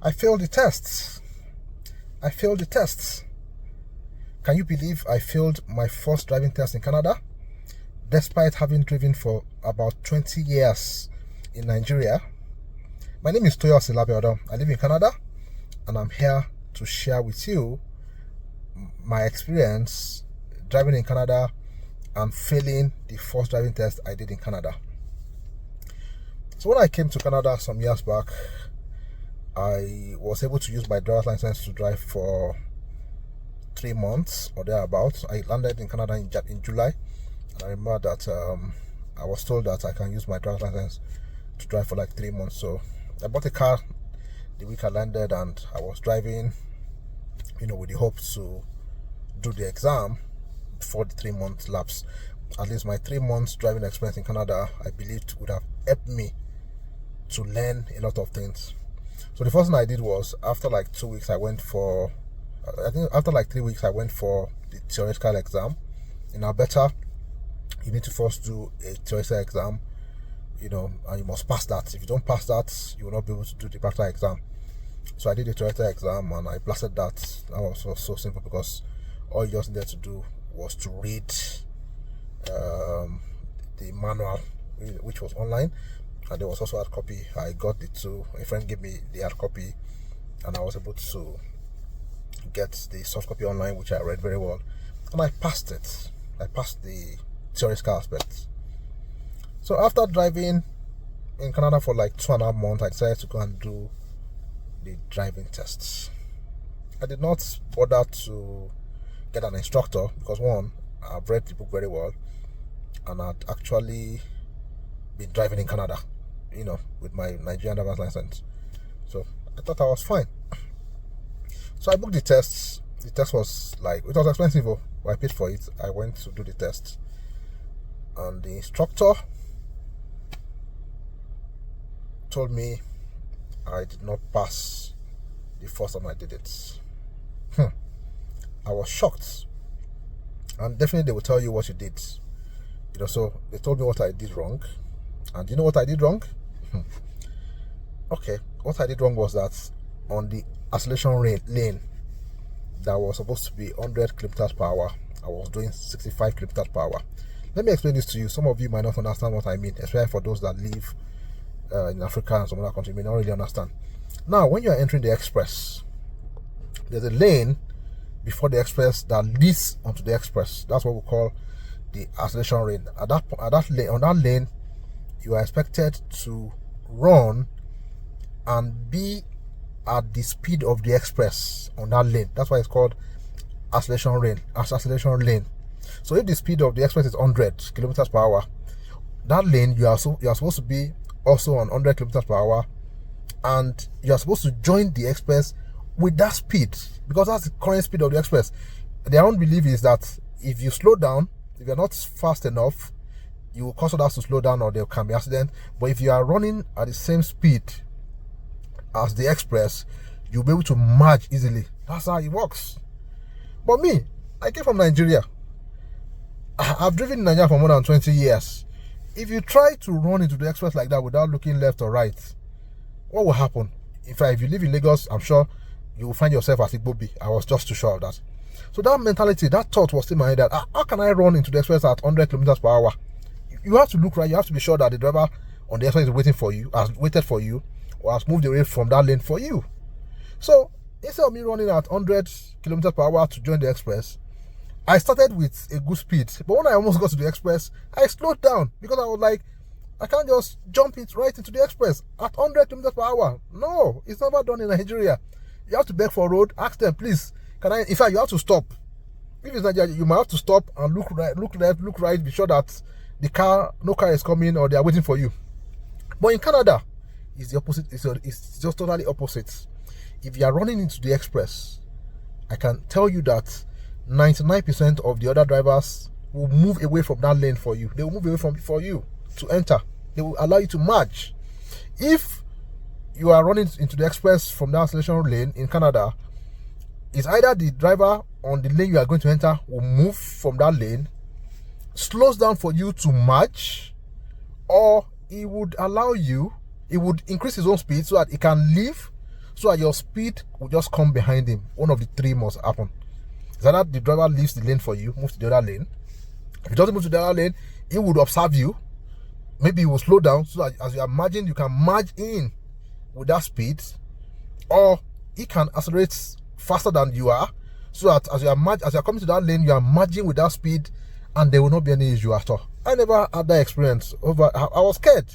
I failed the tests. I failed the tests. Can you believe I failed my first driving test in Canada? Despite having driven for about 20 years in Nigeria. My name is Toyo Silabiodo. I live in Canada and I'm here to share with you my experience driving in Canada and failing the first driving test I did in Canada. So when I came to Canada some years back, I was able to use my driver's license to drive for 3 months or thereabouts. I landed in Canada in July, and I remember that I was told that I can use my driver's license to drive for like 3 months. So I bought a car the week I landed, and I was driving, with the hope to do the exam before the 3 months lapse. At least my 3 months driving experience in Canada, I believed, would have helped me to learn a lot of things. So the first thing I did was, after like 2 weeks, after like 3 weeks, I went for the theoretical exam. In Alberta, you need to first do a theoretical exam, and you must pass that. If you don't pass that, you will not be able to do the practical exam. So I did the theoretical exam and I blasted that. That was so simple because all you just needed to do was to read the manual, which was online, and there was also hard copy. I got the two. A friend gave me the hard copy, and I was able to get the soft copy online, which I read very well, and I passed it. I passed the theoretical aspect. So after driving in Canada for like 2.5 months, I decided to go and do the driving tests. I did not bother to get an instructor because, one, I've read the book very well, and I'd actually been driving in Canada, with my Nigerian driver's license. So I thought I was fine. So I booked the tests. The test was it was expensive, but I paid for it. I went to do the test, and the instructor told me I did not pass the first time I did it. I was shocked, and definitely they will tell you what you did. So they told me what I did wrong, and you know what I did wrong? Okay, what I did wrong was that on the acceleration lane that was supposed to be 100 kilometers per hour, I was doing 65 kilometers per hour. Let me explain this to you. Some of you might not understand what I mean, especially for those that live in Africa and some other countries may not really understand. Now, when you are entering the express, there's a lane before the express that leads onto the express. That's what we call the acceleration lane. On that lane, you are expected to run and be at the speed of the express on that lane. That's why it's called acceleration lane. So if the speed of the express is 100 kilometers per hour, that lane you are supposed to be also on 100 kilometers per hour, and you are supposed to join the express with that speed because that's the current speed of the express. Their own belief is that if you slow down, if you're not fast enough, you will cause others to slow down or there can be accident. But if you are running at the same speed as the express, you'll be able to merge easily. That's how it works. But me, I came from Nigeria. I've driven in Nigeria for more than 20 years. If you try to run into the express like that without looking left or right, what will happen? If you live in Lagos, I'm sure you will find yourself as Igbobi. I was just too sure of that. So that mentality, that thought was in my head that how can I run into the express at 100 kilometers per hour? You have to look right. You have to be sure that the driver on the express is waiting for you, has waited for you, or has moved away from that lane for you. So instead of me running at 100 kilometers per hour to join the express, I started with a good speed. But when I almost got to the express, I slowed down because I was like, I can't just jump it right into the express at 100 kilometers per hour. No, it's never done in Nigeria. You have to beg for a road, ask them, please, in fact, you have to stop. If it's Nigeria, you might have to stop and look right, look left, look right, be sure that no car is coming or they are waiting for you. But in Canada, it's the opposite. It's just totally opposite. If you are running into the express, I can tell you that 99% of the other drivers will move away from that lane for you. They will move away for you to enter. They will allow you to merge. If you are running into the express from the acceleration lane in Canada, it's either the driver on the lane you are going to enter will move from that lane, slows down for you to merge, or it would increase his own speed so that it can leave, so that your speed will just come behind him. One of the three must happen. Is that the driver leaves the lane for you, moves to the other lane. If he doesn't move to the other lane, he would observe you. Maybe he will slow down so that as you are merging, you can merge in with that speed, or he can accelerate faster than you are, so that as you are coming to that lane, you are merging with that speed, and there will not be any issue at all. I never had that experience. I was scared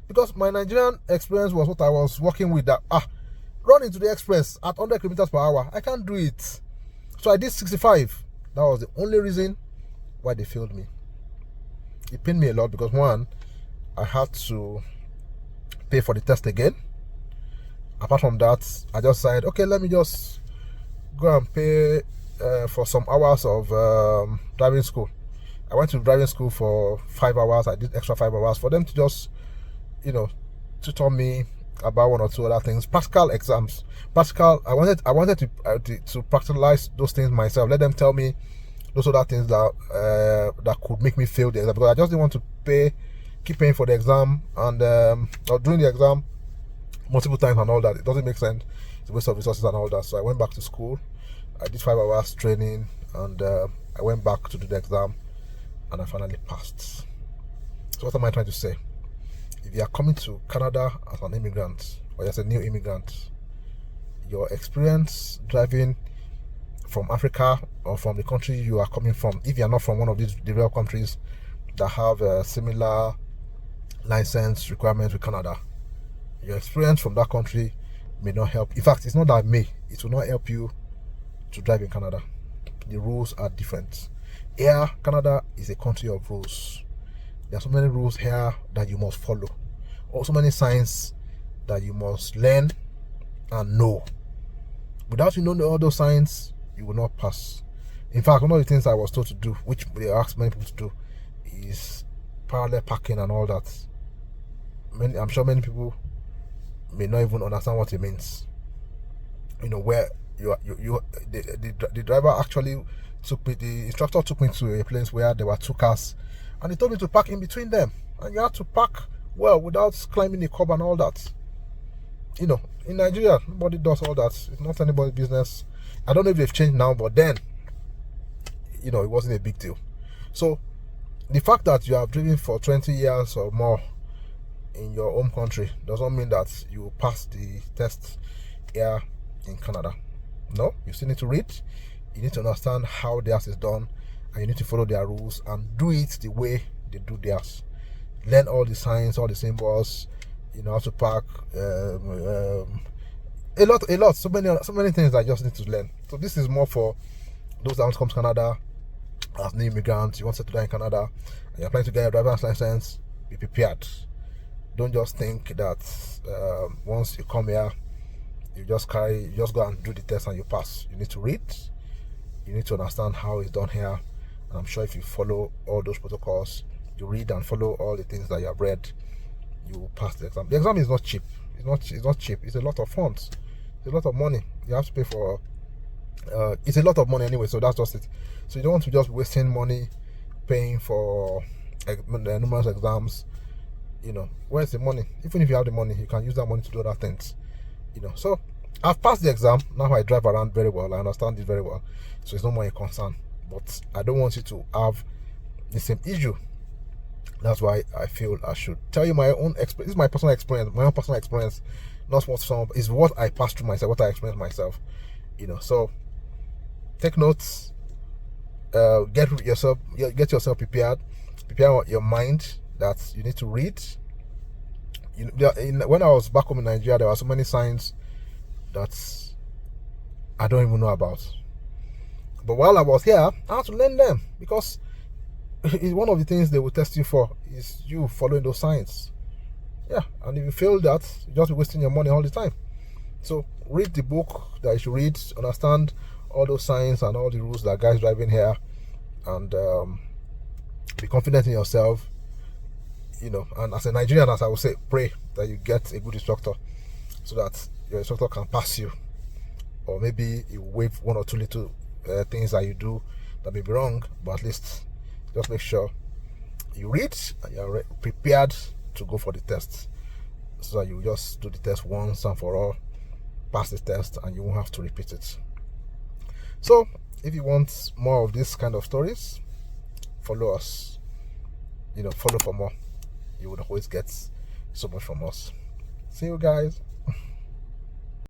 because my Nigerian experience was what I was working with. That run into the express at 100 kilometers per hour. I can't do it. So I did 65. That was the only reason why they failed me. It pained me a lot because one, I had to pay for the test again. Apart from that, I just said, okay, let me just go and pay for some hours of driving school. I went to driving school for 5 hours. I did extra 5 hours for them to just, tutor me about one or two other things. Practical exams. I wanted to practicalize those things myself. Let them tell me those other things that could make me fail the exam, because I just didn't want to keep paying for the exam and or doing the exam multiple times and all that. It doesn't make sense. It's a waste of resources and all that. So I went back to school. I did 5 hours training, and I went back to do the exam, and I finally passed. So what am I trying to say? If you are coming to Canada as an immigrant, or as a new immigrant, your experience driving from Africa or from the country you are coming from, if you are not from one of these developed countries that have a similar license requirements with Canada, your experience from that country may not help. In fact, it's not that it will not help you to drive in Canada. The rules are different. Here, Canada is a country of rules. There are so many rules here that you must follow, or so many signs that you must learn and know. Without you knowing all those signs, you will not pass. In fact, one of the things I was told to do, which they ask many people to do, is parallel parking and all that. I'm sure many people may not even understand what it means. Where the driver actually the instructor took me to a place where there were two cars, and he told me to park in between them, and you have to park well without climbing the curb and all that. In Nigeria, nobody does all that. It's not anybody's business. I don't know if they've changed now, but then, it wasn't a big deal. So the fact that you have driven for 20 years or more in your home country does not mean that you pass the test here in Canada. No, you still need to read. You need to understand how theirs is done, and you need to follow their rules and do it the way they do theirs. Learn all the signs, all the symbols, how to park, a lot, so many things I just need to learn. So this is more for those that want to come to Canada as new immigrants. You want to settle down in Canada, and you're planning to get your driver's license. Be prepared. Don't just think that once you come here, you just go and do the test and you pass. You need to read. You need to understand how it's done here. And I'm sure if you follow all those protocols, you read and follow all the things that you have read, you will pass the exam. The exam is not cheap. It's not cheap. It's a lot of funds. It's a lot of money. You have to pay for. It's a lot of money anyway. So that's just it. So you don't want to just be wasting money paying for numerous exams. Where's the money? Even if you have the money, you can use that money to do other things. So I've passed the exam. Now I drive around very well. I understand it very well. So it's no more a concern. But I don't want you to have the same issue. That's why I feel I should tell you my own experience. This is my personal experience. My own personal experience. Not what is what I passed through myself, what I experienced myself. So take notes. Get yourself prepared. Prepare your mind that you need to read. When I was back home in Nigeria, there were so many signs that I don't even know about. But while I was here, I had to learn them, because it's one of the things they will test you for is you following those signs. Yeah, and if you fail that, you're just wasting your money all the time. So read the book that you should read, understand all those signs and all the rules that guys driving here, and be confident in yourself. And as a Nigerian, as I would say, pray that you get a good instructor so that your instructor can pass you, or maybe you waive one or two little things that you do that may be wrong, but at least just make sure you read and you're prepared to go for the test, so that you just do the test once and for all, pass the test and you won't have to repeat it. So if you want more of this kind of stories, follow us. Follow for more. You would always get so much from us. See you guys.